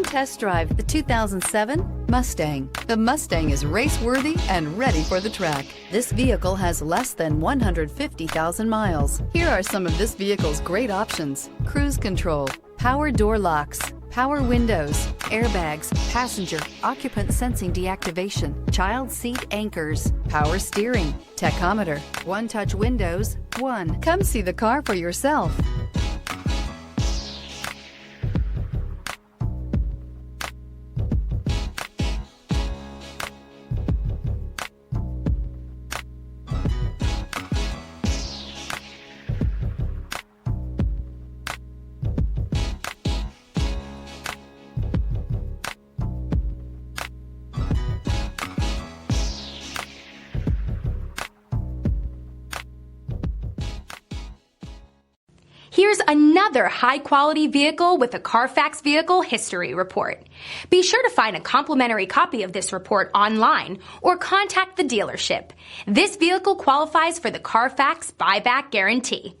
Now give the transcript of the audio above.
Come test drive the 2007 Mustang. The Mustang is race-worthy and ready for the track. This vehicle has less than 150,000 miles. Here are some of this vehicle's great options: cruise control, power door locks, power windows, airbags, passenger occupant sensing deactivation, child seat anchors, power steering, tachometer, one-touch windows. Come see the car for yourself. Here's another high-quality vehicle with a Carfax Vehicle History Report. Be sure to find a complimentary copy of this report online or contact the dealership. This vehicle qualifies for the Carfax Buyback Guarantee.